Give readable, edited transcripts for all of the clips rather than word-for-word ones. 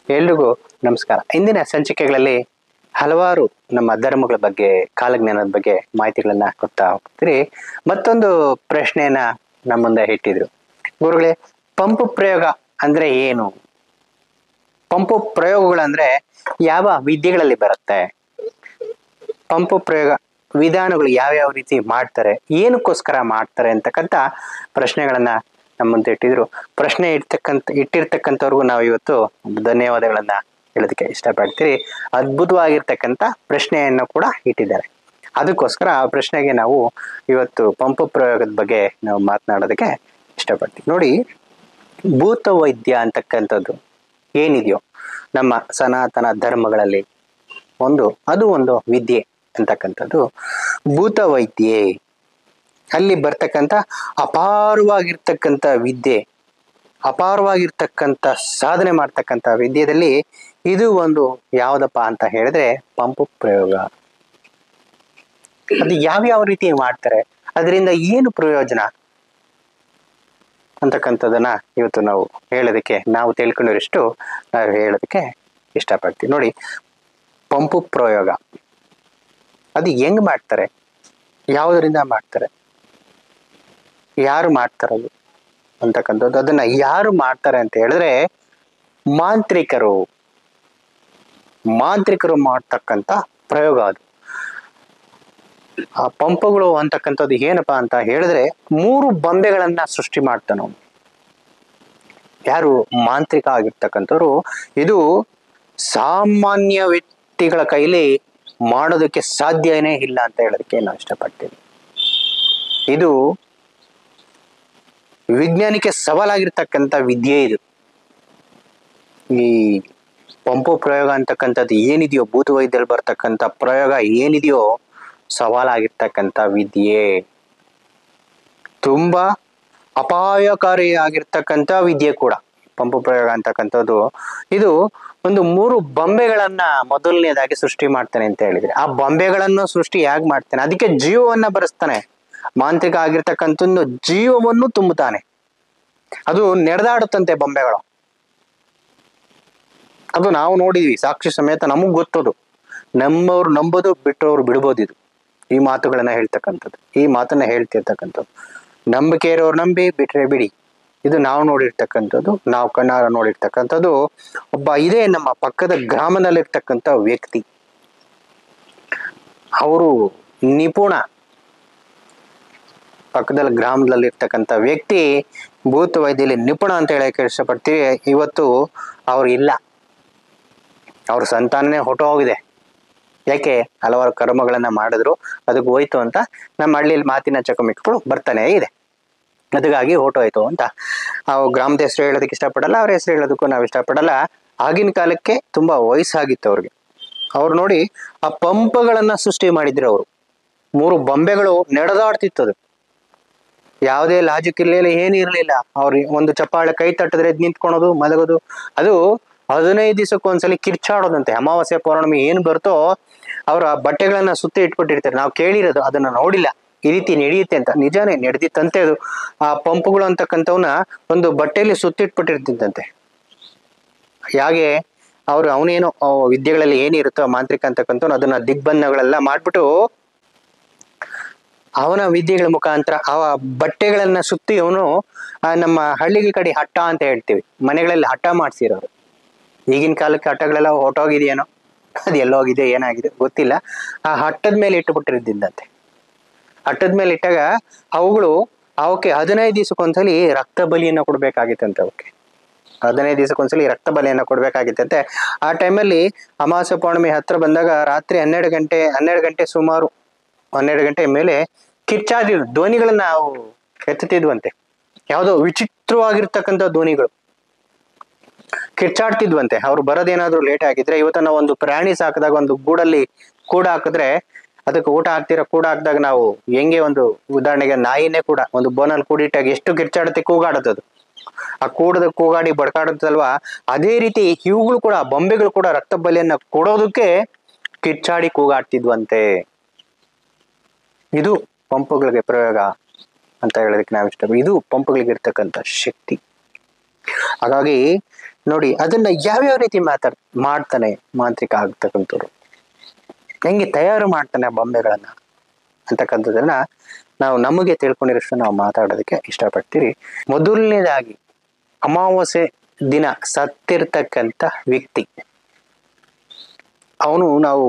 ಎಲ್ರಿಗೂ ನಮಸ್ಕಾರ. ಇಂದಿನ ಸಂಚಿಕೆಗಳಲ್ಲಿ ಹಲವಾರು ನಮ್ಮ ಧರ್ಮಗಳ ಬಗ್ಗೆ, ಕಾಲಜ್ಞಾನದ ಬಗ್ಗೆ ಮಾಹಿತಿಗಳನ್ನ ಕೊಡ್ತಾ ಹೋಗ್ತೀರಿ. ಮತ್ತೊಂದು ಪ್ರಶ್ನೆಯನ್ನ ನಮ್ಮ ಮುಂದೆ ಇಟ್ಟಿದ್ರು. ಗುರುಗಳೇ, ಪಂಪು ಪ್ರಯೋಗ ಅಂದ್ರೆ ಏನು? ಪಂಪು ಪ್ರಯೋಗಗಳಂದ್ರೆ ಯಾವ ವಿದ್ಯೆಗಳಲ್ಲಿ ಬರುತ್ತೆ? ಪಂಪು ಪ್ರಯೋಗ ವಿಧಾನಗಳು ಯಾವ್ಯಾವ ರೀತಿ ಮಾಡ್ತಾರೆ, ಏನಕ್ಕೋಸ್ಕರ ಮಾಡ್ತಾರೆ ಅಂತಕ್ಕಂಥ ಪ್ರಶ್ನೆಗಳನ್ನ ನಮ್ಮ ಮುಂದೆ ಇಟ್ಟಿದ್ರು. ಪ್ರಶ್ನೆ ಇಟ್ಟಿರ್ತಕ್ಕಂಥವ್ರಿಗೂ ನಾವು ಇವತ್ತು ಧನ್ಯವಾದಗಳನ್ನ ಹೇಳೋದಕ್ಕೆ ಇಷ್ಟಪಡ್ತೀರಿ. ಅದ್ಭುತವಾಗಿರ್ತಕ್ಕಂಥ ಪ್ರಶ್ನೆಯನ್ನು ಕೂಡ ಇಟ್ಟಿದ್ದಾರೆ. ಅದಕ್ಕೋಸ್ಕರ ಆ ಪ್ರಶ್ನೆಗೆ ನಾವು ಇವತ್ತು ಪಂಪು ಪ್ರಯೋಗದ ಬಗ್ಗೆ ನಾವು ಮಾತನಾಡೋದಕ್ಕೆ ಇಷ್ಟಪಡ್ತೀವಿ. ನೋಡಿ, ಭೂತ ವೈದ್ಯ ಅಂತಕ್ಕಂಥದ್ದು ಏನಿದೆಯೋ ನಮ್ಮ ಸನಾತನ ಧರ್ಮಗಳಲ್ಲಿ ಅದು ಒಂದು ವಿದ್ಯೆ ಅಂತಕ್ಕಂಥದ್ದು ಭೂತ ವೈದ್ಯೆ. ಅಲ್ಲಿ ಬರ್ತಕ್ಕಂಥ ಅಪಾರವಾಗಿರ್ತಕ್ಕಂಥ ವಿದ್ಯೆ, ಅಪಾರವಾಗಿರ್ತಕ್ಕಂಥ ಸಾಧನೆ ಮಾಡ್ತಕ್ಕಂಥ ವಿದ್ಯೆಯಲ್ಲಿ ಇದು ಒಂದು ಯಾವ್ದಪ್ಪ ಅಂತ ಹೇಳಿದ್ರೆ ಪಂಪು ಪ್ರಯೋಗ. ಅದು ಯಾವ್ಯಾವ ರೀತಿ ಮಾಡ್ತಾರೆ, ಅದರಿಂದ ಏನು ಪ್ರಯೋಜನ ಅಂತಕ್ಕಂಥದ್ದನ್ನ ಇವತ್ತು ನಾವು ಹೇಳೋದಕ್ಕೆ, ನಾವು ತಿಳ್ಕೊಂಡಿರೋಷ್ಟು ನಾವು ಹೇಳೋದಕ್ಕೆ ಇಷ್ಟಪಡ್ತೀವಿ. ನೋಡಿ, ಪಂಪು ಪ್ರಯೋಗ ಅದು ಹೆಂಗ್ ಮಾಡ್ತಾರೆ, ಯಾವುದರಿಂದ ಮಾಡ್ತಾರೆ, ಯಾರು ಮಾಡ್ತಾರದು ಅಂತಕ್ಕಂಥದ್ದು, ಅದನ್ನ ಯಾರು ಮಾಡ್ತಾರೆ ಅಂತ ಹೇಳಿದ್ರೆ ಮಾಂತ್ರಿಕರು ಮಾಡ್ತಕ್ಕಂಥ ಪ್ರಯೋಗ ಅದು. ಆ ಪಂಪುಗಳು ಅಂತಕ್ಕಂಥದ್ದು ಏನಪ್ಪಾ ಅಂತ ಹೇಳಿದ್ರೆ 3 ಬೊಂಬೆಗಳನ್ನ ಸೃಷ್ಟಿ ಮಾಡ್ತಾನ ಯಾರು ಮಾಂತ್ರಿಕ ಆಗಿರ್ತಕ್ಕಂಥವ್ರು. ಇದು ಸಾಮಾನ್ಯ ವ್ಯಕ್ತಿಗಳ ಕೈಲಿ ಮಾಡೋದಕ್ಕೆ ಸಾಧ್ಯನೇ ಇಲ್ಲ ಅಂತ ಹೇಳೋದಕ್ಕೆ ನಾವು ಇಷ್ಟಪಡ್ತೀವಿ. ಇದು ವಿಜ್ಞಾನಕ್ಕೆ ಸವಾಲಾಗಿರ್ತಕ್ಕಂಥ ವಿದ್ಯೆ. ಇದು ಈ ಪಂಪು ಪ್ರಯೋಗ ಅಂತಕ್ಕಂಥದ್ದು ಏನಿದೆಯೋ, ಭೂತ ವೈದ್ಯದಲ್ಲಿ ಬರ್ತಕ್ಕಂಥ ಪ್ರಯೋಗ ಏನಿದೆಯೋ ಸವಾಲಾಗಿರ್ತಕ್ಕಂಥ ವಿದ್ಯೆ, ತುಂಬಾ ಅಪಾಯಕಾರಿಯಾಗಿರ್ತಕ್ಕಂಥ ವಿದ್ಯೆ ಕೂಡ ಪಂಪು ಪ್ರಯೋಗ ಅಂತಕ್ಕಂಥದ್ದು. ಇದು ಒಂದು 3 ಬೊಂಬೆಗಳನ್ನ ಮೊದಲನೇದಾಗಿ ಸೃಷ್ಟಿ ಮಾಡ್ತಾನೆ ಅಂತ ಹೇಳಿದ್ರೆ, ಆ ಬೊಂಬೆಗಳನ್ನು ಸೃಷ್ಟಿ ಹೇಗ್ ಮಾಡ್ತಾನೆ, ಅದಕ್ಕೆ ಜೀವವನ್ನ ಬರೆಸ್ತಾನೆ. ಮಾಂತ್ರಿಕ ಆಗಿರ್ತಕ್ಕಂಥ ಜೀವವನ್ನು ತುಂಬುತ್ತಾನೆ. ಅದು ನಡೆದಾಡುತ್ತಂತೆ ಬೊಂಬೆಗಳು. ಅದು ನಾವು ನೋಡಿದ್ವಿ ಸಾಕ್ಷಿ ಸಮೇತ, ನಮಗ್ ಗೊತ್ತದು. ನಮ್ಮವ್ರು ನಂಬೋದು, ಬಿಟ್ಟವ್ರು ಬಿಡ್ಬೋದು. ಇದು ಈ ಮಾತುಗಳನ್ನ ಹೇಳ್ತಕ್ಕಂಥದ್ದು, ಈ ಮಾತನ್ನ ಹೇಳ್ತಿರ್ತಕ್ಕಂಥದ್ದು. ನಂಬಿಕೆ ಇರೋರು ನಂಬಿ, ಬಿಟ್ರೆ ಬಿಡಿ. ಇದು ನಾವು ನೋಡಿರ್ತಕ್ಕಂಥದ್ದು, ನಾವು ಕಣ್ಣಾರ ನೋಡಿರ್ತಕ್ಕಂಥದ್ದು. ಇದೇ ನಮ್ಮ ಪಕ್ಕದ ಗ್ರಾಮದಲ್ಲಿರ್ತಕ್ಕಂಥ ವ್ಯಕ್ತಿ, ಅವರು ನಿಪುಣ, ಪಕ್ಕದಲ್ಲಿ ಗ್ರಾಮದಲ್ಲಿ ಇರ್ತಕ್ಕಂಥ ವ್ಯಕ್ತಿ ಭೂತ ವೈದ್ಯದಲ್ಲಿ ನಿಪುಣ ಅಂತ ಹೇಳಕ್ಕೆ ಇಷ್ಟಪಡ್ತೀವಿ. ಇವತ್ತು ಅವ್ರು ಇಲ್ಲ, ಅವ್ರ ಸಂತಾನನೇ ಹೊಟ್ಟೋಗಿದೆ. ಯಾಕೆ? ಹಲವಾರು ಕರ್ಮಗಳನ್ನ ಮಾಡಿದ್ರು, ಅದಕ್ಕೆ ಹೋಯ್ತು ಅಂತ ನಮ್ಮ ಹಳ್ಳಿಯಲ್ಲಿ ಮಾತಿನ ಚಕಮಕಿಗಳು ಬರ್ತಾನೆ ಇದೆ. ಅದಕ್ಕಾಗಿ ಹೊಟ್ಟೋಯ್ತು ಅಂತ ಗ್ರಾಮದ ಹೆಸರು ಹೇಳೋದಕ್ಕೆ ಇಷ್ಟಪಡಲ್ಲ, ಅವ್ರ ಹೆಸರು ಹೇಳೋದಕ್ಕೂ ನಾವು ಇಷ್ಟಪಡಲ್ಲ. ಆಗಿನ ಕಾಲಕ್ಕೆ ತುಂಬಾ ವಯಸ್ಸಾಗಿತ್ತು ಅವ್ರಿಗೆ. ಅವ್ರು ನೋಡಿ, ಆ ಪಂಪುಗಳನ್ನ ಸೃಷ್ಟಿ ಮಾಡಿದ್ರು ಅವರು. 3 ಬೊಂಬೆಗಳು ನಡೆದಾಡ್ತಿತ್ತದು. ಯಾವುದೇ ಲಾಜಿಕ್ ಇರ್ಲಿಲ್ಲ, ಏನು ಇರ್ಲಿಲ್ಲ. ಅವ್ರಿಗೆ ಒಂದು ಚಪ್ಪಾಳೆ ಕೈ ತಟ್ಟಿದ್ರೆ ನಿಂತ್ಕೊಳೋದು, ಮಲಗೋದು. ಅದು 15 ದಿವಸಕ್ಕೆ ಒಂದ್ಸಲಿ ಕಿರ್ಚಾಡೋದಂತೆ. ಅಮಾವಾಸ್ಯೆ ಪೌರ್ಣಮಿ ಏನ್ ಬರ್ತೋ ಅವ್ರ ಬಟ್ಟೆಗಳನ್ನ ಸುತ್ತಿ ಇಟ್ಬಿಟ್ಟಿರ್ತಾರೆ. ನಾವು ಕೇಳಿರೋದು, ಅದನ್ನ ನೋಡಿಲ್ಲ. ಈ ರೀತಿ ನಡೆಯುತ್ತೆ ಅಂತ. ನಿಜಾನೇ ನಡೆದಿತ್ತಂತೆ ಅದು. ಆ ಪಂಪುಗಳು ಅಂತಕ್ಕಂಥವ್ನ ಒಂದು ಬಟ್ಟೆಯಲ್ಲಿ ಸುತ್ತಿಟ್ಬಿಟ್ಟಿರ್ತಿದ್ದಂತೆ. ಹಾಗೆ ಅವನೇನೋ ವಿದ್ಯೆಗಳಲ್ಲಿ ಏನಿರುತ್ತೋ ಮಾಂತ್ರಿಕ ಅಂತಕ್ಕಂಥವ್ನು ಅದನ್ನ ದಿಗ್ಬಂಧಗಳೆಲ್ಲ ಮಾಡ್ಬಿಟ್ಟು ಅವನ ವಿದ್ಯೆಗಳ ಮುಖಾಂತರ ಆ ಬಟ್ಟೆಗಳನ್ನ ಸುತ್ತಿ ಅವನು ನಮ್ಮ ಹಳ್ಳಿಗಳ ಕಡೆ ಹಟ್ಟ ಅಂತ ಹೇಳ್ತೀವಿ, ಮನೆಗಳಲ್ಲಿ ಹಠ ಮಾಡ್ಸಿರೋರು. ಈಗಿನ ಕಾಲಕ್ಕೆ ಹಠಗಳೆಲ್ಲ ಹೊಟ್ಟೋಗಿದೆಯೇನೋ, ಅದು ಎಲ್ಲೋಗಿದೆ, ಏನಾಗಿದೆ ಗೊತ್ತಿಲ್ಲ. ಆ ಹಟ್ಟದ ಮೇಲೆ ಇಟ್ಟುಬಿಟ್ಟಿರ್ತಿದ್ದಂತೆ. ಹಟ್ಟದ ಮೇಲೆ ಇಟ್ಟಾಗ ಅವಕ್ಕೆ 15 ದಿವಸಕ್ಕೊಂದ್ಸಲಿ ರಕ್ತ ಬಲಿಯನ್ನ ಕೊಡ್ಬೇಕಾಗಿತ್ತಂತೆ. ಅವಕ್ಕೆ 15 ದಿವಸಕ್ಕೊಂದ್ಸಲಿ ರಕ್ತ ಬಲಿಯನ್ನ ಕೊಡ್ಬೇಕಾಗಿತ್ತಂತೆ. ಆ ಟೈಮಲ್ಲಿ ಅಮಾವಾಸ್ಯೆ ಪೌರ್ಣಮಿ ಹತ್ರ ಬಂದಾಗ ರಾತ್ರಿ 12 ಗಂಟೆ ಸುಮಾರು 12 ಗಂಟೆ ಮೇಲೆ ಕಿರ್ಚಾದಿದ್ರು ಧ್ವನಿಗಳನ್ನ ನಾವು ಎತ್ತುತ್ತಿದ್ವಂತೆ. ಯಾವುದೋ ವಿಚಿತ್ರವಾಗಿರ್ತಕ್ಕಂಥ ಧ್ವನಿಗಳು ಕಿರ್ಚಾಡ್ತಿದ್ವಂತೆ. ಅವ್ರು ಬರೋದೇನಾದ್ರು ಲೇಟ್ ಆಗಿದ್ರೆ, ಇವತ್ತ ನಾವು ಒಂದು ಪ್ರಾಣಿ ಸಾಕಿದಾಗ ಒಂದು ಕೂಡ ಹಾಕಿದ್ರೆ ಅದಕ್ಕೆ ಊಟ ಹಾಕ್ತಿರೋ ಕೂಡ ಹಾಕಿದಾಗ ನಾವು ಹೆಂಗೆ, ಒಂದು ಉದಾಹರಣೆಗೆ ನಾಯಿನೇ ಕೂಡ ಒಂದು ಬೋನಲ್ಲಿ ಕೂಡಿಟ್ಟಾಗ ಎಷ್ಟು ಕಿರ್ಚಾಡುತ್ತೆ, ಕೂಗಾಡುತ್ತದು. ಆ ಕೂಗಾಡಿ ಬಡ್ಕಾಡುತ್ತಲ್ವಾ, ಅದೇ ರೀತಿ ಇವುಗಳು ಕೂಡ, ಬೊಂಬೆಗಳು ಕೂಡ ರಕ್ತ ಬಲಿಯನ್ನ ಕೊಡೋದಕ್ಕೆ ಕಿರ್ಚಾಡಿ ಕೂಗಾಡ್ತಿದ್ವಂತೆ. ಇದು ಪಂಪುಗಳಿಗೆ ಪ್ರಯೋಗ ಅಂತ ಹೇಳೋದಕ್ಕೆ ನಾವು ಇಷ್ಟ. ಇದು ಪಂಪುಗಳಿಗೆ ಇರ್ತಕ್ಕಂಥ ಶಕ್ತಿ. ಹಾಗಾಗಿ ನೋಡಿ ಅದನ್ನ ಯಾವ್ಯಾವ ರೀತಿ ಮಾಡ್ತಾನೆ ಮಾಂತ್ರಿಕ ಆಗ್ತಕ್ಕಂಥವ್ರು, ಹೆಂಗೆ ತಯಾರು ಮಾಡ್ತಾನೆ ಆ ಬೊಂಬೆಗಳನ್ನ ಅಂತಕ್ಕಂಥದ್ದನ್ನ ನಾವು ನಮಗೆ ತಿಳ್ಕೊಂಡಿರೋಷ್ಟು ನಾವು ಮಾತಾಡೋದಕ್ಕೆ ಇಷ್ಟಪಡ್ತೀರಿ. ಮೊದಲನೇದಾಗಿ ಅಮಾವಾಸ್ಯೆ ದಿನ ಸತ್ತಿರ್ತಕ್ಕಂಥ ವ್ಯಕ್ತಿ, ಅವನು ನಾವು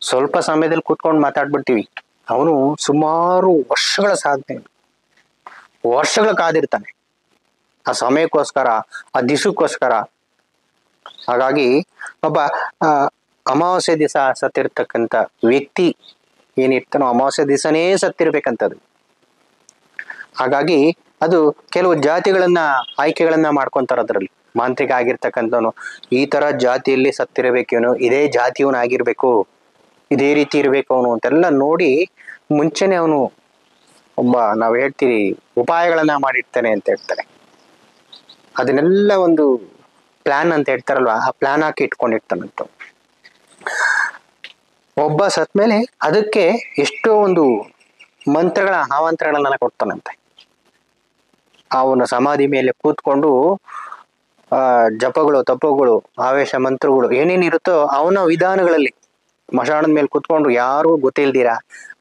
ಸ್ವಲ್ಪ ಸಮಯದಲ್ಲಿ ಕೂತ್ಕೊಂಡು ಮಾತಾಡ್ಬಿಡ್ತೀವಿ, ಅವನು ಸುಮಾರು ವರ್ಷಗಳ ಸಾಧನೆ, ವರ್ಷಗಳ ಕಾದಿರ್ತಾನೆ ಆ ಸಮಯಕ್ಕೋಸ್ಕರ, ಆ ದಿವಸಕ್ಕೋಸ್ಕರ. ಹಾಗಾಗಿ ಒಬ್ಬ ಅಮಾವಾಸ್ಯೆ ದಿವಸ ಸತ್ತಿರ್ತಕ್ಕಂಥ ವ್ಯಕ್ತಿ ಏನಿರ್ತಾನೋ ಅಮಾವಾಸ್ಯೆ ದಿವಸನೇ ಸತ್ತಿರ್ಬೇಕಂತದ್ದು. ಹಾಗಾಗಿ ಅದು ಕೆಲವು ಜಾತಿಗಳನ್ನ ಆಯ್ಕೆಗಳನ್ನ ಮಾಡ್ಕೊಂತಾರ, ಅದ್ರಲ್ಲಿ ಮಾಂತ್ರಿಕ ಆಗಿರ್ತಕ್ಕಂಥವನು ಈ ತರ ಜಾತಿಯಲ್ಲಿ ಸತ್ತಿರಬೇಕೇನು, ಇದೇ ಜಾತಿಯವನು ಆಗಿರ್ಬೇಕು, ಇದೇ ರೀತಿ ಇರ್ಬೇಕು ಅವನು ಅಂತೆಲ್ಲ ನೋಡಿ ಮುಂಚೆನೆ ಅವನು ಒಬ್ಬ ನಾವ್ ಹೇಳ್ತೀವಿ ಉಪಾಯಗಳನ್ನ ಮಾಡಿರ್ತಾನೆ ಅಂತ ಹೇಳ್ತಾರೆ. ಅದನ್ನೆಲ್ಲ ಒಂದು ಪ್ಲಾನ್ ಅಂತ ಹೇಳ್ತಾರಲ್ವಾ, ಆ ಪ್ಲಾನ್ ಹಾಕಿ ಇಟ್ಕೊಂಡಿರ್ತಾನಂತ. ಒಬ್ಬ ಸತ್ಮೇಲೆ ಅದಕ್ಕೆ ಎಷ್ಟೋ ಒಂದು ಮಂತ್ರಗಳ ಆಮಂತ್ರಗಳನ್ನೆಲ್ಲ ಕೊಡ್ತಾನಂತೆ. ಅವನ ಸಮಾಧಿ ಮೇಲೆ ಕೂತ್ಕೊಂಡು ಜಪಗಳು, ತಪಗಳು, ಆವೇಶ ಮಂತ್ರಗಳು ಏನೇನಿರುತ್ತೋ ಅವನ ವಿಧಾನಗಳಲ್ಲಿ ಮಶಾಣದ ಮೇಲೆ ಕೂತ್ಕೊಂಡು ಯಾರು ಗೊತ್ತಿಲ್ದಿರಾ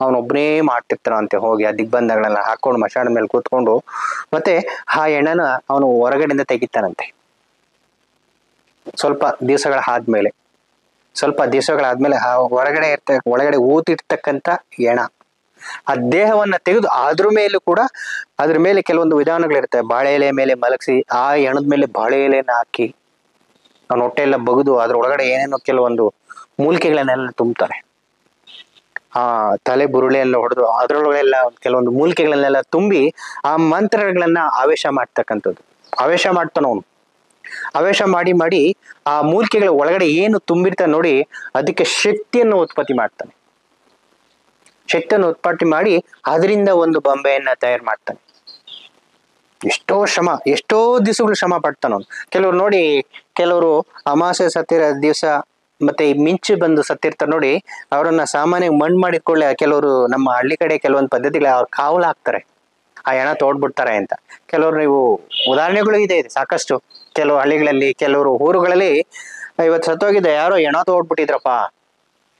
ಅವನೊಬ್ಬನೇ ಮಾಡ್ತಿರ್ತಾನಂತೆ. ಹೋಗಿ ಆ ದಿಗ್ಬಂಧಗಳನ್ನ ಹಾಕೊಂಡು ಮಶಾಣದ ಮೇಲೆ ಕೂತ್ಕೊಂಡು ಮತ್ತೆ ಆ ಹೆಣನ ಅವನು ಹೊರಗಡೆಯಿಂದ ತೆಗಿತಾನಂತೆ. ಸ್ವಲ್ಪ ದಿವಸಗಳಾದ್ಮೇಲೆ ಆ ಒಳಗಡೆ ಊತಿರ್ತಕ್ಕಂಥ ಹೆಣ, ಆ ದೇಹವನ್ನ ತೆಗೆದು ಅದ್ರ ಮೇಲೆ ಕೆಲವೊಂದು ವಿಧಾನಗಳಿರ್ತವೆ. ಬಾಳೆ ಎಲೆ ಮೇಲೆ ಮಲಗಿಸಿ ಆ ಹೆಣದ ಮೇಲೆ ಬಾಳೆ ಎಲೆನ ಹಾಕಿ ಅವನ ಹೊಟ್ಟೆ ಎಲ್ಲ ಬಗ್ದು ಅದ್ರ ಒಳಗಡೆ ಏನೇನೋ ಕೆಲವೊಂದು ಮೂಲಿಕೆಗಳನ್ನೆಲ್ಲ ತುಂಬ್ತಾರೆ. ಆ ತಲೆ ಬುರುಳೆ ಎಲ್ಲ ಹೊಡೆದು ಅದ್ರೊಳಗೆಲ್ಲ ಕೆಲವೊಂದು ಮೂಲಿಕೆಗಳನ್ನೆಲ್ಲ ತುಂಬಿ ಆ ಮಂತ್ರಗಳನ್ನ ಆವೇಶ ಮಾಡ್ತಕ್ಕಂಥದ್ದು. ಆವೇಶ ಮಾಡ್ತಾನವನು. ಆವೇಶ ಮಾಡಿ ಆ ಮೂಲಿಕೆಗಳ ಒಳಗಡೆ ಏನು ತುಂಬಿರ್ತಾನೆ ನೋಡಿ, ಅದಕ್ಕೆ ಶಕ್ತಿಯನ್ನು ಉತ್ಪತ್ತಿ ಮಾಡ್ತಾನೆ. ಶಕ್ತಿಯನ್ನು ಉತ್ಪತ್ತಿ ಮಾಡಿ ಅದರಿಂದ ಒಂದು ಬೊಂಬೆಯನ್ನ ತಯಾರು ಮಾಡ್ತಾನೆ. ಎಷ್ಟೋ ದಿವಸಗಳು ಶ್ರಮ ಪಡ್ತಾನವನು. ಕೆಲವರು ಅಮಾವಾಸ್ಯೆ ಸತ್ತಿರೋ ದಿವಸ ಮತ್ತೆ ಈ ಮಿಂಚು ಬಂದು ಸತ್ತಿರ್ತಾರೆ ನೋಡಿ, ಅವರನ್ನ ಸಾಮಾನ್ಯ ಮಣ್ಣು ಮಾಡಿಕೊಳ್ಳೆ. ಕೆಲವರು ನಮ್ಮ ಹಳ್ಳಿ ಕಡೆ ಕೆಲವೊಂದು ಪದ್ಧತಿಗಳು ಅವ್ರು ಕಾವಲು ಹಾಕ್ತಾರೆ, ಆ ಹೆಣ ತೋಡ್ಬಿಡ್ತಾರೆ ಅಂತ. ಕೆಲವರು ನೀವು ಉದಾಹರಣೆಗಳು ಇದೆ ಸಾಕಷ್ಟು. ಕೆಲವು ಹಳ್ಳಿಗಳಲ್ಲಿ, ಕೆಲವರು ಊರುಗಳಲ್ಲಿ ಇವತ್ತು ಸತ್ತೋಗಿದ್ದ ಯಾರೋ ಹೆಣ ತೋಡ್ಬಿಟ್ಟಿದ್ರಪ್ಪ,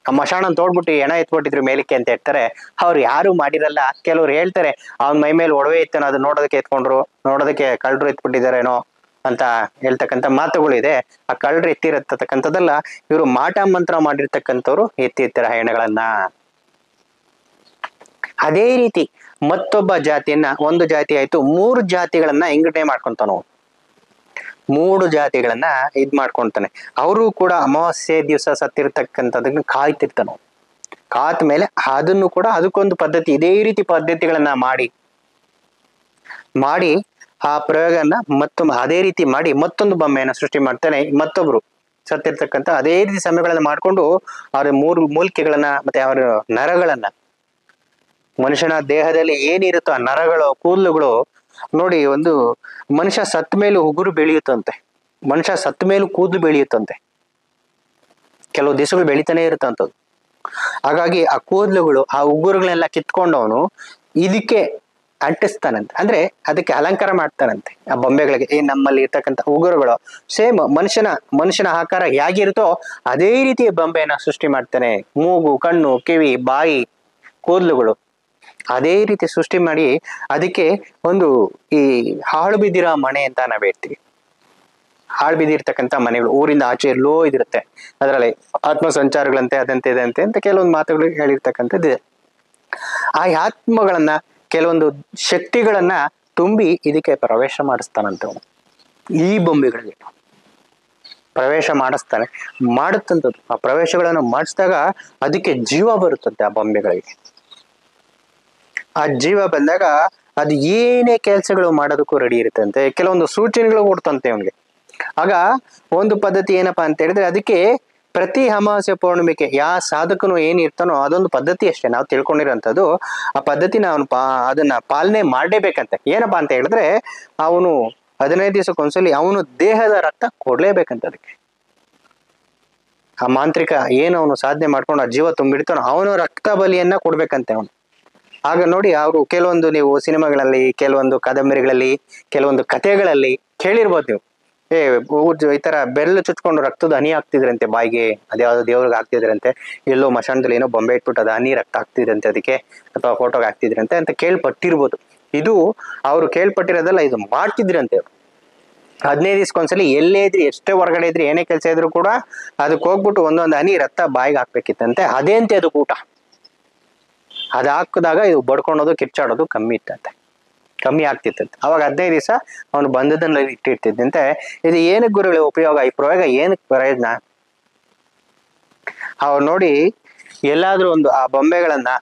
ಆ ಮಶಾಣ ತೋಡ್ಬಿಟ್ಟು ಹೆಣ ಎತ್ಬಿಟ್ಟಿದ್ರು ಮೇಲಕ್ಕೆ ಅಂತ ಹೇಳ್ತಾರೆ. ಅವ್ರು ಯಾರು ಮಾಡಿರಲ್ಲ. ಕೆಲವ್ರು ಹೇಳ್ತಾರೆ ಅವ್ನ ಮೈ ಮೇಲೆ ಒಡವೆ ಇತ್ತನೋ, ಅದು ನೋಡೋದಕ್ಕೆ ಕಳ್ಳರು ಎತ್ಬಿಟ್ಟಿದಾರೇನೋ ಅಂತ ಹೇಳ್ತಕ್ಕಂಥ ಮಾತುಗಳಿದೆ. ಆ ಕಳ್ಳರು ಎತ್ತಿರತಕ್ಕಂಥದ್ದಲ್ಲ, ಇವರು ಮಾಟ ಮಂತ್ರ ಮಾಡಿರ್ತಕ್ಕಂಥವ್ರು ಎತ್ತಿರ್ತಾರೆ ಹೆಣಗಳನ್ನ. ಅದೇ ರೀತಿ ಮತ್ತೊಬ್ಬ ಜಾತಿಯನ್ನ, ಒಂದು ಜಾತಿ ಆಯ್ತು, 3 ಜಾತಿಗಳನ್ನ ವಿಂಗಡಣೆ ಮಾಡ್ಕೊಂತಾನು. 3 ಜಾತಿಗಳನ್ನ ಮಾಡ್ಕೊಂತಾನೆ. ಅವರು ಕೂಡ ಅಮಾವಾಸ್ಯೆ ದಿವಸ ಸತ್ತಿರ್ತಕ್ಕಂಥದನ್ನ ಕಾಯ್ತಿರ್ತಾನ. ಕಾತ ಮೇಲೆ ಅದನ್ನು ಕೂಡ ಅದಕ್ಕೊಂದು ಪದ್ಧತಿ, ಇದೇ ರೀತಿ ಪದ್ಧತಿಗಳನ್ನ ಮಾಡಿ ಆ ಪ್ರಯೋಗನ ಅದೇ ರೀತಿ ಮಾಡಿ ಮತ್ತೊಂದು ಬೊಂಬೆಯನ್ನ ಸೃಷ್ಟಿ ಮಾಡ್ತಾನೆ. ಮತ್ತೊಬ್ರು ಸತ್ತಿರ್ತಕ್ಕಂಥ ಅದೇ ರೀತಿ ಸಮಯಗಳನ್ನ ಮಾಡ್ಕೊಂಡು ಅವ್ರ 3 ಮೂಲಿಕೆಗಳನ್ನ ಮತ್ತೆ ಅವರ ನರಗಳನ್ನ, ಮನುಷ್ಯನ ದೇಹದಲ್ಲಿ ಏನಿರುತ್ತೋ ಆ ನರಗಳು, ಕೂದಲುಗಳು ನೋಡಿ, ಒಂದು ಮನುಷ್ಯ ಸತ್ತ ಮೇಲೂ ಉಗುರು ಬೆಳೆಯುತ್ತಂತೆ, ಮನುಷ್ಯ ಸತ್ತ ಮೇಲೂ ಕೂದಲು ಬೆಳೆಯುತ್ತಂತೆ, ಕೆಲವು ದಿವಸಗಳು ಬೆಳಿತಾನೆ ಇರುತ್ತಂಥದ್ದು. ಹಾಗಾಗಿ ಆ ಕೂದಲುಗಳು, ಆ ಉಗುರುಗಳೆಲ್ಲ ಕಿತ್ಕೊಂಡವನು ಇದಕ್ಕೆ ಅಂಟಿಸ್ತಾನಂತೆ. ಅಂದ್ರೆ ಅದಕ್ಕೆ ಅಲಂಕಾರ ಮಾಡ್ತಾನಂತೆ ಆ ಬೊಂಬೆಗಳಿಗೆ. ನಮ್ಮಲ್ಲಿ ಇರ್ತಕ್ಕಂಥ ಉಗುರುಗಳು ಸೇಮ್ ಮನುಷ್ಯನ ಆಕಾರ ಹೇಗಿರುತ್ತೋ ಅದೇ ರೀತಿ ಬೊಂಬೆಯನ್ನ ಸೃಷ್ಟಿ ಮಾಡ್ತಾನೆ. ಮೂಗು, ಕಣ್ಣು, ಕಿವಿ, ಬಾಯಿ, ಕೂದಲುಗಳು ಅದೇ ರೀತಿ ಸೃಷ್ಟಿ ಮಾಡಿ ಅದಕ್ಕೆ ಒಂದು ಈ ಹಾಳು ಬಿದ್ದಿರೋ ಮನೆ ಅಂತ ನಾವ್ ಹೇಳ್ತೀವಿ. ಹಾಳು ಬಿದ್ದಿರ್ತಕ್ಕಂಥ ಮನೆಗಳು, ಊರಿಂದ ಆಚೆ ಎಲ್ಲೋ ಇದಿರುತ್ತೆ, ಅದರಲ್ಲಿ ಆತ್ಮ ಸಂಚಾರಗಳಂತೆ ಅದಂತೆ ಇದಂತೆ ಅಂತ ಕೆಲವೊಂದು ಮಾತುಗಳು ಹೇಳಿರ್ತಕ್ಕಂಥದ್ದಿದೆ. ಆ ಆತ್ಮಗಳನ್ನ, ಕೆಲವೊಂದು ಶಕ್ತಿಗಳನ್ನ ತುಂಬಿ ಇದಕ್ಕೆ ಪ್ರವೇಶ ಮಾಡಿಸ್ತಾನಂತೆ ಅವನು. ಈ ಬೊಂಬೆಗಳಿಗೆ ಪ್ರವೇಶ ಮಾಡುತ್ತಂಥದ್ದು. ಆ ಪ್ರವೇಶಗಳನ್ನು ಮಾಡಿಸಿದಾಗ ಅದಕ್ಕೆ ಜೀವ ಬರುತ್ತಂತೆ ಆ ಬೊಂಬೆಗಳಿಗೆ. ಆ ಜೀವ ಬಂದಾಗ ಅದು ಏನೇ ಕೆಲಸಗಳು ಮಾಡೋದಕ್ಕೂ ರೆಡಿ ಇರುತ್ತಂತೆ. ಕೆಲವೊಂದು ಸೂಚನೆಗಳು ಕೊಡ್ತಂತೆ ಅವನಿಗೆ. ಆಗ ಒಂದು ಪದ್ಧತಿ ಏನಪ್ಪಾ ಅಂತ ಹೇಳಿದ್ರೆ, ಅದಕ್ಕೆ ಪ್ರತಿ ಅಮಾವಾಸ್ಯೆ ಪೌರ್ಣಿಮೆಗೆ ಯಾವ ಸಾಧಕನು ಏನಿರ್ತಾನೋ ಅದೊಂದು ಪದ್ಧತಿ ಅಷ್ಟೇ ನಾವು ತಿಳ್ಕೊಂಡಿರೋಂಥದ್ದು. ಆ ಪದ್ಧತಿನ ಅದನ್ನ ಪಾಲನೆ ಮಾಡಲೇಬೇಕಂತೆ. ಏನಪ್ಪಾ ಅಂತ ಹೇಳಿದ್ರೆ, ಅವನು 15 ದಿವಸಕ್ಕೊಂದ್ಸಲಿ ಅವನು ದೇಹದ ರಕ್ತ ಕೊಡ್ಲೇಬೇಕಂತ. ಅದಕ್ಕೆ ಆ ಮಾಂತ್ರಿಕ ಏನು ಅವನು ಸಾಧನೆ ಮಾಡ್ಕೊಂಡು ಆ ಜೀವ ತುಂಬಿಡ್ತಾನೋ ಅವನು ರಕ್ತ ಬಲಿಯನ್ನ ಕೊಡ್ಬೇಕಂತೆ ಅವನು. ಆಗ ನೋಡಿ, ಅವರು ಕೆಲವೊಂದು ನೀವು ಸಿನಿಮಾಗಳಲ್ಲಿ, ಕೆಲವೊಂದು ಕಾದಂಬರಿಗಳಲ್ಲಿ, ಕೆಲವೊಂದು ಕಥೆಗಳಲ್ಲಿ ಕೇಳಿರ್ಬೋದು ನೀವು. ಈ ತರ ಬೆರಳು ಚುಚ್ಕೊಂಡು ರಕ್ತದ ಹನಿ ಹಾಕ್ತಿದ್ರಂತೆ ಬಾಯಿಗೆ, ಅದ್ಯಾವ್ದೋ ದೇವ್ರಿಗೆ ಹಾಕ್ತಿದ್ರಂತೆ, ಎಲ್ಲೋ ಮಶಾನದಲ್ಲಿ ಏನೋ ಬೊಂಬೆ ಇಟ್ಬಿಟ್ಟು ಅದು ಹನಿ ರಕ್ತ ಹಾಕ್ತಿದ್ರಂತೆ ಅದಕ್ಕೆ, ಅಥವಾ ಫೋಟೋಗೆ ಹಾಕ್ತಿದ್ರಂತೆ ಅಂತ ಕೇಳ್ಪಟ್ಟಿರ್ಬೋದು. ಇದು ಅವ್ರು ಕೇಳ್ಪಟ್ಟಿರೋದಲ್ಲ, ಇದು ಮಾಡ್ತಿದ್ರಂತೆ. 15 ದಿವ್ಸಕ್ಕೊಂದ್ಸಲಿ ಎಲ್ಲೇ ಇದ್ರಿ, ಎಷ್ಟೇ ಹೊರಗಡೆ ಇದ್ರಿ, ಏನೇ ಕೆಲಸ ಇದ್ರು ಕೂಡ ಅದಕ್ಕೆ ಹೋಗ್ಬಿಟ್ಟು ಒಂದೊಂದು ಹನಿ ರಕ್ತ ಬಾಯಿಗೆ ಹಾಕ್ಬೇಕಿತ್ತಂತೆ. ಅದೇ ಅಂತೆ ಅದು ಊಟ. ಅದು ಹಾಕಿದಾಗ ಇದು ಬಡ್ಕೊಳೋದು ಕಿರ್ಚಾಡೋದು ಕಮ್ಮಿ ಆಗ್ತಿತ್ತಂತೆ. ಅವಾಗ 15 ದಿವಸ ಅವನು ಬಂಧದಲ್ಲಿ ಇಟ್ಟಿರ್ತಿದ್ದಂತೆ. ಇದು ಏನಕ್ಕೆ ಗುರುಗಳ ಉಪಯೋಗ, ಈ ಪ್ರಯೋಗ ಏನಕ್ಕೆ ಪ್ರಯೋಜನ? ಅವ್ರು ನೋಡಿ, ಎಲ್ಲಾದ್ರೂ ಒಂದು ಆ ಬೊಂಬೆಗಳನ್ನ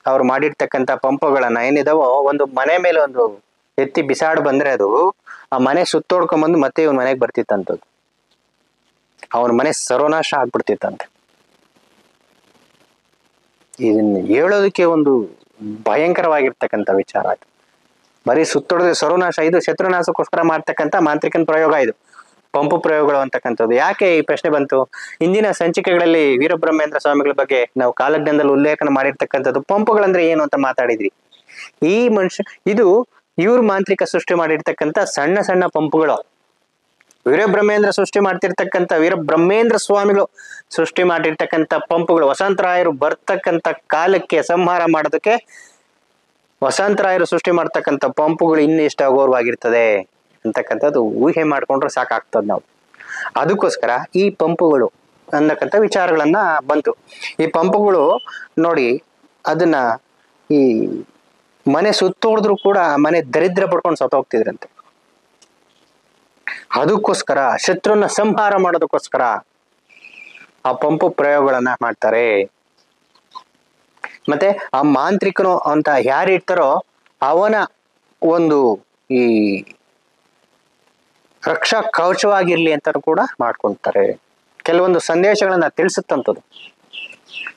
ಅವ್ರು ಮಾಡಿರ್ತಕ್ಕಂಥ ಪಂಪುಗಳನ್ನ ಏನಿದಾವೋ ಒಂದು ಮನೆ ಮೇಲೆ ಒಂದು ಎತ್ತಿ ಬಿಸಾಡ್ ಬಂದ್ರೆ ಅದು ಆ ಮನೆ ಸುತ್ತೋಡ್ಕೊಂಬಂದು ಮತ್ತೆ ಇವನ್ ಮನೆಗೆ ಬರ್ತಿತ್ತಂತದ್ದು. ಅವನ ಮನೆ ಸರ್ವನಾಶ ಆಗ್ಬಿಡ್ತಿತ್ತಂತೆ. ಇದನ್ನ ಹೇಳೋದಕ್ಕೆ ಒಂದು ಭಯಂಕರವಾಗಿರ್ತಕ್ಕಂಥ ವಿಚಾರ ಅದು. ಬರೀ ಸುತ್ತೊಡೆದ್ರೆ ಸರ್ವನಾಶ, ಇದು ಶತ್ರುನಾಶಕ್ಕೋಸ್ಕರ ಮಾಡ್ತಕ್ಕಂಥ ಮಾಂತ್ರಿಕನ ಪ್ರಯೋಗ ಇದು, ಪಂಪು ಪ್ರಯೋಗಗಳು ಅಂತಕ್ಕಂಥದ್ದು. ಯಾಕೆ ಈ ಪ್ರಶ್ನೆ ಬಂತು? ಇಂದಿನ ಸಂಚಿಕೆಗಳಲ್ಲಿ ವೀರಬ್ರಹ್ಮೇಂದ್ರ ಸ್ವಾಮಿಗಳ ಬಗ್ಗೆ ನಾವು ಕಾಲಜ್ಞಾನದಲ್ಲಿ ಉಲ್ಲೇಖನ ಮಾಡಿರ್ತಕ್ಕಂಥದ್ದು ಪಂಪುಗಳಂದ್ರೆ ಏನು ಅಂತ ಮಾತಾಡಿದ್ರಿ. ಈ ಮನುಷ್ಯ ಇದು ಇವ್ರ ಮಾಂತ್ರಿಕ ಸೃಷ್ಟಿ ಮಾಡಿರ್ತಕ್ಕಂಥ ಸಣ್ಣ ಸಣ್ಣ ಪಂಪುಗಳು. ವೀರಬ್ರಹ್ಮೇಂದ್ರ ಸೃಷ್ಟಿ ಮಾಡ್ತಿರ್ತಕ್ಕಂಥ, ವೀರಬ್ರಹ್ಮೇಂದ್ರ ಸ್ವಾಮಿಗಳು ಸೃಷ್ಟಿ ಮಾಡಿರ್ತಕ್ಕಂಥ ಪಂಪುಗಳು ವಸಂತರಾಯರು ಬರ್ತಕ್ಕಂಥ ಕಾಲಕ್ಕೆ ಸಂಹಾರ ಮಾಡೋದಕ್ಕೆ ವಸಂತರಾಯರು ಸೃಷ್ಟಿ ಮಾಡ್ತಕ್ಕಂಥ ಪಂಪುಗಳು ಇನ್ನೆಷ್ಟು ಅಗೌರವಾಗಿರ್ತದೆ ಅಂತಕ್ಕಂಥದ್ದು ಊಹೆ ಮಾಡ್ಕೊಂಡ್ರೆ ಸಾಕಾಗ್ತದೆ ನಾವು. ಅದಕ್ಕೋಸ್ಕರ ಈ ಪಂಪುಗಳು ಅನ್ನಕ್ಕಂಥ ವಿಚಾರಗಳನ್ನ ಬಂತು. ಈ ಪಂಪುಗಳು ನೋಡಿ, ಅದನ್ನ ಈ ಮನೆ ಸುತ್ತೋಡಿದ್ರು ಕೂಡ ಮನೆ ದರಿದ್ರ ಪಡ್ಕೊಂಡು ಸತ್ತೋಗ್ತಿದ್ರಂತೆ. ಅದಕ್ಕೋಸ್ಕರ ಶತ್ರುನ ಸಂಹಾರ ಮಾಡೋದಕ್ಕೋಸ್ಕರ ಆ ಪಂಪು ಪ್ರಯೋಗಗಳನ್ನ ಮಾಡ್ತಾರೆ. ಮತ್ತೆ ಆ ಮಾಂತ್ರಿಕನು ಅಂತ ಯಾರು ಇರ್ತಾರೋ ಅವನ ಒಂದು ಈ ರಕ್ಷಾ ಕವಚವಾಗಿರ್ಲಿ ಅಂತ ಕೂಡ ಮಾಡ್ಕೊಂತಾರೆ. ಕೆಲವೊಂದು ಸಂದೇಶಗಳನ್ನ ತಿಳಿಸುತ್ತಂಥದ್ದು.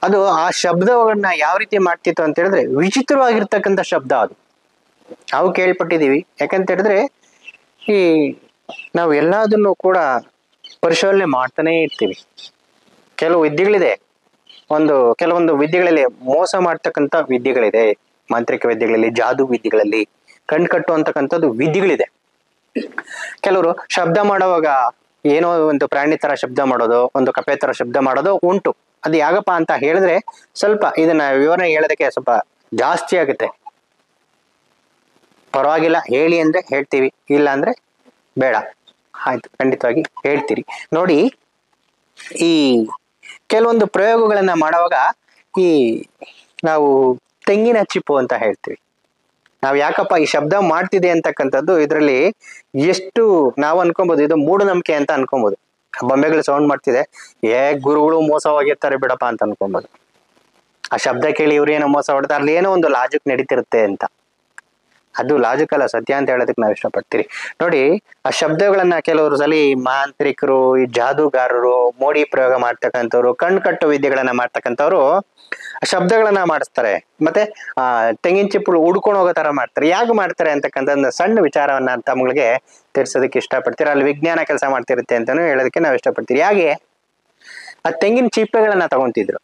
ಅದು ಆ ಶಬ್ದಗಳನ್ನ ಯಾವ ರೀತಿ ಮಾಡ್ತಿತ್ತು ಅಂತ ಹೇಳಿದ್ರೆ ವಿಚಿತ್ರವಾಗಿರ್ತಕ್ಕಂಥ ಶಬ್ದ ಅದು. ನಾವು ಕೇಳ್ಪಟ್ಟಿದೀವಿ. ಯಾಕಂತ ಹೇಳಿದ್ರೆ ಈ ನಾವು ಎಲ್ಲದನ್ನು ಕೂಡ ಪರಿಶೀಲನೆ ಮಾಡ್ತಾನೆ ಇರ್ತೀವಿ. ಕೆಲವು ವಿದ್ಯೆಗಳಿದೆ, ಕೆಲವೊಂದು ವಿದ್ಯೆಗಳಲ್ಲಿ ಮೋಸ ಮಾಡ್ತಕ್ಕಂಥ ವಿದ್ಯೆಗಳಿದೆ. ಮಾಂತ್ರಿಕ ವಿದ್ಯೆಗಳಲ್ಲಿ, ಜಾದು ವಿದ್ಯೆಗಳಲ್ಲಿ, ಕಣ್ಕಟ್ಟು ಅಂತಕ್ಕಂಥದ್ದು ವಿದ್ಯೆಗಳಿದೆ. ಕೆಲವರು ಶಬ್ದ ಮಾಡುವಾಗ ಏನೋ ಒಂದು ಪ್ರಾಣಿ ತರ ಶಬ್ದ ಮಾಡೋದು, ಒಂದು ಕಪೆ ತರ ಶಬ್ದ ಮಾಡೋದು ಉಂಟು. ಅದು ಯಾಗಪ್ಪ ಅಂತ ಹೇಳಿದ್ರೆ ಸ್ವಲ್ಪ ಇದನ್ನ ವಿವರಣೆ ಹೇಳೋದಕ್ಕೆ ಸ್ವಲ್ಪ ಜಾಸ್ತಿ ಆಗುತ್ತೆ. ಪರವಾಗಿಲ್ಲ, ಹೇಳಿ ಅಂದ್ರೆ ಹೇಳ್ತೀವಿ, ಇಲ್ಲ ಅಂದ್ರೆ ಬೇಡ. ಆಯ್ತು, ಖಂಡಿತವಾಗಿ ಹೇಳ್ತೀರಿ. ನೋಡಿ, ಈ ಕೆಲವೊಂದು ಪ್ರಯೋಗಗಳನ್ನ ಮಾಡುವಾಗ ಈ ನಾವು ತೆಂಗಿನ ಚಿಪ್ಪು ಅಂತ ಹೇಳ್ತೀವಿ. ನಾವು ಯಾಕಪ್ಪ ಈ ಶಬ್ದ ಮಾಡ್ತಿದೆ ಅಂತಕ್ಕಂಥದ್ದು ಇದರಲ್ಲಿ ಎಷ್ಟು ನಾವು ಅನ್ಕೊಬಹುದು, ಇದು ಮೂಢನಂಬಿಕೆ ಅಂತ ಅನ್ಕೊಬಹುದು. ಬೊಂಬೆಗಳು ಸೌಂಡ್ ಮಾಡ್ತಿದೆ, ಗುರುಗಳು ಮೋಸವಾಗಿರ್ತಾರೆ ಬಿಡಪ್ಪ ಅಂತ ಅನ್ಕೊಬಹುದು. ಆ ಶಬ್ದ ಕೇಳಿ ಇವ್ರು ಏನೋ ಮೋಸ ಹೊಡ್ತಾರೆ, ಅಲ್ಲಿ ಏನೋ ಒಂದು ಲಾಜಿಕ್ ನಡೀತಿರುತ್ತೆ ಅಂತ. ಅದು ಲಾಜಿಕ್ ಅಲ್ಲ, ಸತ್ಯ ಅಂತ ಹೇಳೋದಕ್ಕೆ ನಾವು ಇಷ್ಟಪಡ್ತೀರಿ. ನೋಡಿ, ಆ ಶಬ್ದಗಳನ್ನ ಕೆಲವರು ಸಲ ಮಾಂತ್ರಿಕರು, ಈ ಜಾದೂಗಾರರು, ಮೋಡಿ ಪ್ರಯೋಗ ಮಾಡ್ತಕ್ಕಂಥವ್ರು, ಕಟ್ಟು ವಿದ್ಯೆಗಳನ್ನ ಮಾಡ್ತಕ್ಕಂಥವ್ರು ಶಬ್ದಗಳನ್ನ ಮಾಡಿಸ್ತಾರೆ. ಮತ್ತೆ ತೆಂಗಿನ ಚಿಪ್ಪುಳು ಉಡ್ಕೊಂಡು ಹೋಗೋ ತರ ಮಾಡ್ತಾರೆ. ಯಾಕೆ ಮಾಡ್ತಾರೆ ಅಂತಕ್ಕಂಥ ಸಣ್ಣ ವಿಚಾರವನ್ನ ತಮ್ಗಳಿಗೆ ತಿಳಿಸೋದಕ್ಕೆ ಇಷ್ಟಪಡ್ತೀರಿ. ಅಲ್ಲಿ ವಿಜ್ಞಾನ ಕೆಲಸ ಮಾಡ್ತಿರುತ್ತೆ ಅಂತಾನು ಹೇಳೋದಕ್ಕೆ ನಾವು ಇಷ್ಟಪಡ್ತೀರಿ. ಹಾಗೆ ಆ ತೆಂಗಿನ ಚಿಪ್ಪೆಗಳನ್ನ ತಗೊಂತಿದ್ರು.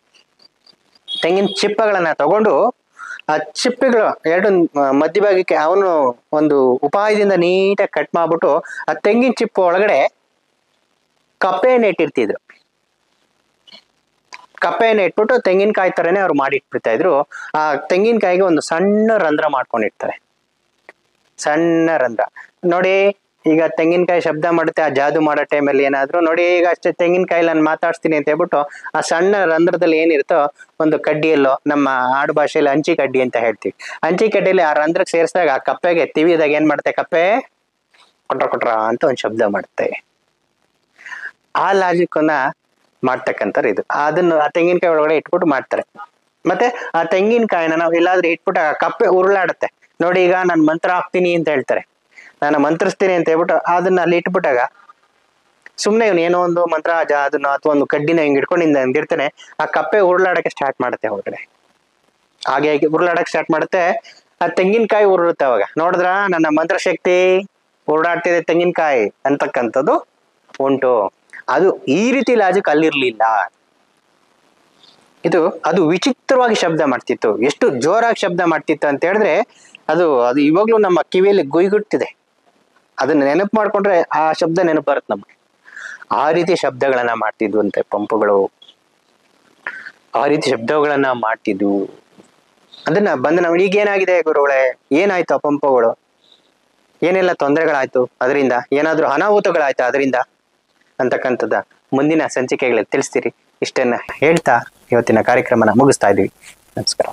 ತೆಂಗಿನ ಚಿಪ್ಪಗಳನ್ನ ತಗೊಂಡು ಆ ಚಿಪ್ಪೆಗಳು ಎರಡು ಮಧ್ಯಭಾಗಕ್ಕೆ ಅವನು ಒಂದು ಉಪಾಯದಿಂದ ನೀಟಾಗಿ ಕಟ್ ಮಾಡ್ಬಿಟ್ಟು ಆ ತೆಂಗಿನ ಚಿಪ್ಪು ಒಳಗಡೆ ಕಪ್ಪೆಯನ್ನು ಇಟ್ಟಿರ್ತಿದ್ರು. ಕಪ್ಪೆಯನ್ನು ಇಟ್ಬಿಟ್ಟು ತೆಂಗಿನಕಾಯಿ ತರನೇ ಅವ್ರು ಮಾಡಿಟ್ಬಿಡ್ತಾ ಇದ್ರು. ಆ ತೆಂಗಿನಕಾಯಿಗೆ ಒಂದು ಸಣ್ಣ ರಂಧ್ರ ಮಾಡ್ಕೊಂಡಿರ್ತಾರೆ. ಸಣ್ಣ ರಂಧ್ರ ನೋಡಿ, ಈಗ ತೆಂಗಿನಕಾಯಿ ಶಬ್ದ ಮಾಡುತ್ತೆ ಆ ಜಾದು ಮಾಡೋ ಟೈಮಲ್ಲಿ ಏನಾದ್ರು ನೋಡಿ, ಈಗ ಅಷ್ಟೇ ತೆಂಗಿನಕಾಯಿ ನಾನು ಮಾತಾಡ್ತೀನಿ ಅಂತ ಹೇಳ್ಬಿಟ್ಟು ಆ ಸಣ್ಣ ರಂಧ್ರದಲ್ಲಿ ಏನಿರುತ್ತೋ ಒಂದು ಕಡ್ಡಿಯಲ್ಲೋ, ನಮ್ಮ ಆಡು ಭಾಷೆಯಲ್ಲಿ ಹಂಚಿ ಕಡ್ಡಿ ಅಂತ ಹೇಳ್ತೀವಿ, ಹಂಚಿ ಕಡ್ಡಿಯಲ್ಲಿ ಆ ರಂಧ್ರಕ್ಕೆ ಸೇರಿಸಿದಾಗ ಆ ಕಪ್ಪೆಗೆ ತಿವಿದಾಗ ಏನ್ ಮಾಡುತ್ತೆ, ಕಪ್ಪೆ ಕೊಟ್ರ ಅಂತ ಒಂದು ಶಬ್ದ ಮಾಡುತ್ತೆ. ಆ ಲಾಜಿಕ್ ಅನ್ನ ಮಾಡ್ತಕ್ಕಂಥವ್ರು ಇದು. ಅದನ್ನು ಆ ತೆಂಗಿನಕಾಯಿ ಒಳಗಡೆ ಇಟ್ಬಿಟ್ಟು ಮಾಡ್ತಾರೆ. ಮತ್ತೆ ಆ ತೆಂಗಿನಕಾಯಿನ ನಾವು ಎಲ್ಲಾದ್ರೂ ಇಟ್ಬಿಟ್ಟು ಆ ಕಪ್ಪೆ ಉರುಳಾಡುತ್ತೆ ನೋಡಿ. ಈಗ ನಾನು ಮಂತ್ರ ಹಾಕ್ತೀನಿ ಅಂತ ಹೇಳ್ತಾರೆ, ನಾನು ಮಂತ್ರಿಸ್ತೀನಿ ಅಂತ ಹೇಳ್ಬಿಟ್ಟು ಅದನ್ನ ಅಲ್ಲಿ ಇಟ್ಬಿಟ್ಟಾಗ ಸುಮ್ನೆ ಇವನು ಏನೋ ಒಂದು ಮಂತ್ರ ಅದನ್ನ ಅಥವಾ ಒಂದು ಕಡ್ಡಿನ ಹಿಂಗ್ ಇಟ್ಕೊಂಡು ಹಂಗಿರ್ತಾನೆ, ಆ ಕಪ್ಪೆ ಉರುಳಾಡಕ್ಕೆ ಸ್ಟಾರ್ಟ್ ಮಾಡುತ್ತೆ ಹೊರಗಡೆ. ಹಾಗೆ ಉರುಳಾಡಕ್ ಸ್ಟಾರ್ಟ್ ಮಾಡುತ್ತೆ, ಆ ತೆಂಗಿನಕಾಯಿ ಉರುಳುತ್ತೆ. ಅವಾಗ ನೋಡಿದ್ರ ನನ್ನ ಮಂತ್ರ ಶಕ್ತಿ ಉರುಳಾಡ್ತಿದೆ ತೆಂಗಿನಕಾಯಿ ಅಂತಕ್ಕಂಥದ್ದು ಉಂಟು. ಅದು ಈ ರೀತಿ ಲಾಜಿಕ್ ಅಲ್ಲಿರ್ಲಿಲ್ಲ. ಅದು ವಿಚಿತ್ರವಾಗಿ ಶಬ್ದ ಮಾಡ್ತಿತ್ತು. ಎಷ್ಟು ಜೋರಾಗಿ ಶಬ್ದ ಮಾಡ್ತಿತ್ತು ಅಂತ ಹೇಳಿದ್ರೆ ಅದು ಇವಾಗ್ಲೂ ನಮ್ಮ ಕಿವಿಯಲ್ಲಿ ಗುಯ್ಗುಟ್ಟಿದೆ. ಅದನ್ನ ನೆನಪು ಮಾಡ್ಕೊಂಡ್ರೆ ಆ ಶಬ್ದ ನೆನಪು ಬರುತ್ತೆ ನಮ್ಗೆ. ಆ ರೀತಿ ಶಬ್ದಗಳನ್ನ ಮಾಡ್ತಿದ್ವಂತೆ ಪಂಪುಗಳು, ಆ ರೀತಿ ಶಬ್ದಗಳನ್ನ ಮಾಡ್ತಿದ್ವು. ಅದನ್ನ ಬಂದು ನಾವು ಈಗೇನಾಗಿದೆ ಗುರುಗಳೇ, ಏನಾಯ್ತು ಆ ಪಂಪುಗಳು, ಏನೆಲ್ಲ ತೊಂದರೆಗಳಾಯ್ತು ಅದರಿಂದ, ಏನಾದ್ರೂ ಅನಾಹುತಗಳಾಯ್ತು ಅದರಿಂದ ಅಂತಕ್ಕಂಥದ್ದ ಮುಂದಿನ ಸಂಚಿಕೆಗಳಲ್ಲಿ ತಿಳಿಸ್ತೀರಿ. ಇಷ್ಟನ್ನ ಹೇಳ್ತಾ ಇವತ್ತಿನ ಕಾರ್ಯಕ್ರಮನ ಮುಗಿಸ್ತಾ ಇದೀವಿ. ನಮಸ್ಕಾರ.